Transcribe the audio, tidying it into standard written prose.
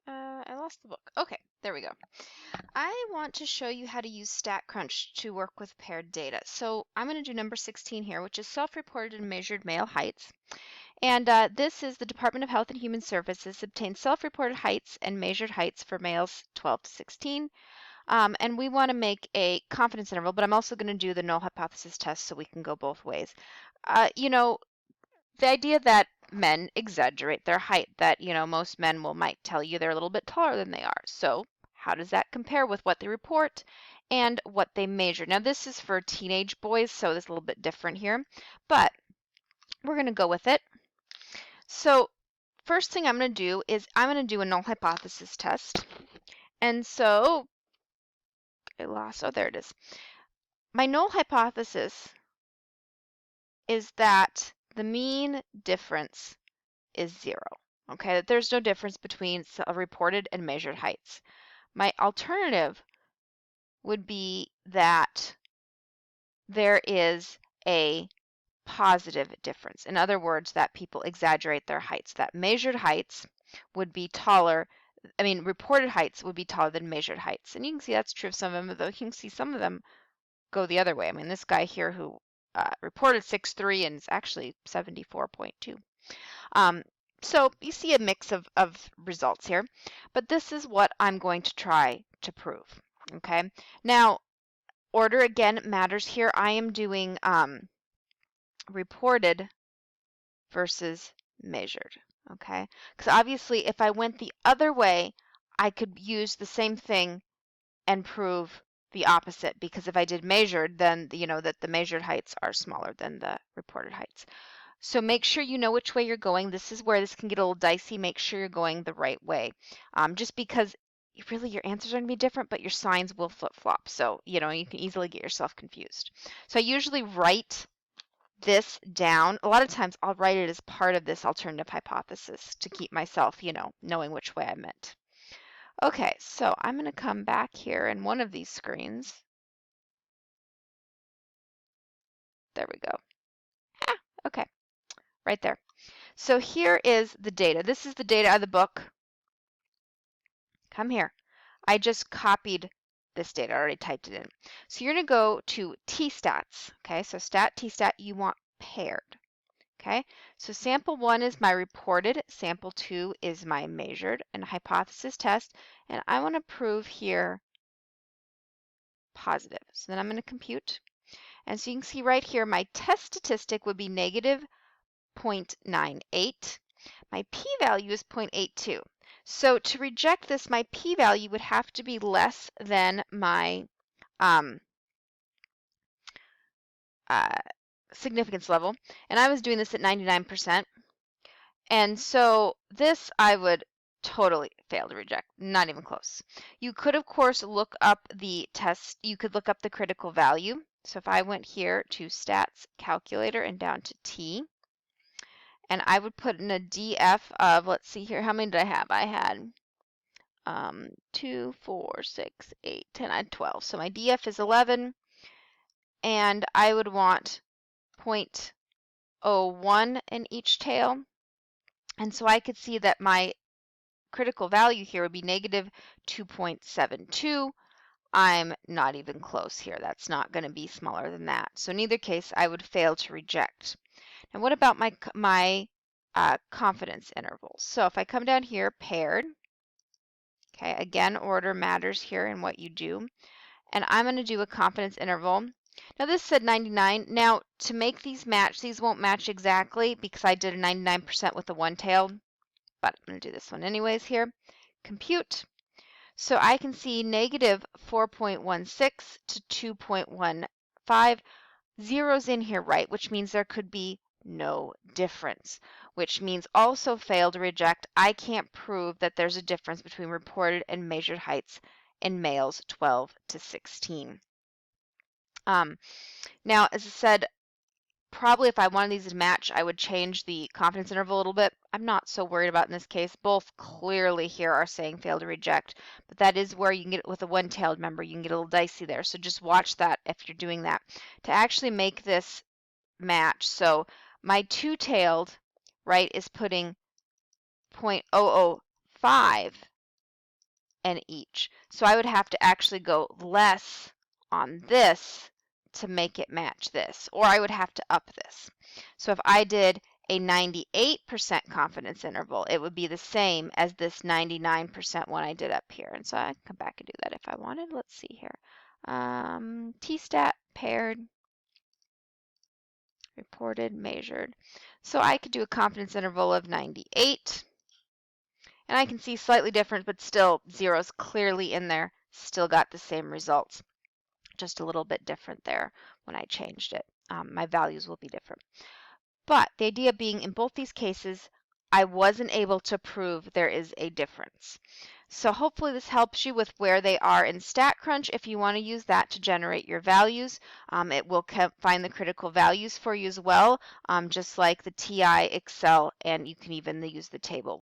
I lost the book. Okay, there we go. I want to show you how to use StatCrunch to work with paired data. So I'm going to do number 16 here, which is self-reported and measured male heights. And this is the Department of Health and Human Services obtained self-reported heights and measured heights for males 12 to 16. And we want to make a confidence interval, but I'm also going to do the null hypothesis test so we can go both ways. You know, the idea that men exaggerate their height, that, most men might tell you they're a little bit taller than they are. So how does that compare with what they report and what they measure? Now, this is for teenage boys, so it's a little bit different here, but we're going to go with it. So first thing I'm going to do is I'm going to do a null hypothesis test. And so oh, there it is. My null hypothesis is that the mean difference is 0. Okay, that there's no difference between reported and measured heights. My alternative would be that there is a positive difference. In other words, that people exaggerate their heights, that measured heights would be taller. Reported heights would be taller than measured heights. And you can see that's true of some of them, though you can see some of them go the other way. This guy here who reported 6'3" and is actually 74.2. So you see a mix of results here, but this is what I'm going to try to prove. Okay, now order again matters here. I am doing reported versus measured. Okay, because obviously if I went the other way, I could use the same thing and prove the opposite, because if I did measured, then that the measured heights are smaller than the reported heights. So make sure you know which way you're going. This is where this can get a little dicey. Make sure you're going the right way. Just because really your answers are going to be different, but your signs will flip-flop. So, you can easily get yourself confused. So I usually write this down. A lot of times I'll write it as part of this alternative hypothesis to keep myself, knowing which way I meant. Okay, so I'm going to come back here in one of these screens. There we go. Okay, right there. So here is the data. This is the data of the book. Come here. I just copied this data. I already typed it in. So you're going to go to T-stats. Okay, so T-stat, you want paired. Okay, so sample 1 is my reported, sample 2 is my measured, and hypothesis test, and I want to prove here positive. So then I'm going to compute. And so you can see right here, my test statistic would be negative 0.98. My p-value is 0.82. So to reject this, my p-value would have to be less than my significance level. And I was doing this at 99%. And so this I would totally fail to reject, not even close. You could, of course, look up the test. You could look up the critical value. So if I went here to stats calculator and down to T, and I would put in a DF of, let's see here, how many did I have? I had 2, 4, 6, 8, 10, I had 12. So my DF is 11, and I would want 0.01 in each tail. And so I could see that my critical value here would be negative 2.72. I'm not even close here. That's not going to be smaller than that. So in either case, I would fail to reject. Now, what about my confidence intervals? So if I come down here, paired, okay, again, order matters here in what you do. And I'm going to do a confidence interval. Now this said 99. Now to make these match, these won't match exactly because I did a 99% with the one tail, but I'm going to do this one anyways here. Compute. So I can see negative 4.16 to 2.15. Zero's in here, right, which means there could be no difference, which means also fail to reject. I can't prove that there's a difference between reported and measured heights in males 12 to 16. Now, as I said, probably if I wanted these to match, I would change the confidence interval a little bit. I'm not so worried about in this case. Both clearly here are saying fail to reject, but that is where you can get it with a one-tailed member. You can get a little dicey there. So just watch that if you're doing that to actually make this match. So my two-tailed, right, is putting 0.005 and each. So I would have to actually go less on this to make it match this, or I would have to up this. So if I did a 98% confidence interval, it would be the same as this 99% one I did up here. And so I can come back and do that if I wanted. Let's see here. T-stat, paired, reported, measured. So I could do a confidence interval of 98. And I can see slightly different, but still zeros clearly in there. Still got the same results. Just a little bit different there when I changed it. My values will be different. But the idea being in both these cases, I wasn't able to prove there is a difference. So hopefully this helps you with where they are in StatCrunch. If you want to use that to generate your values, it will find the critical values for you as well, just like the TI, Excel, and you can even use the table.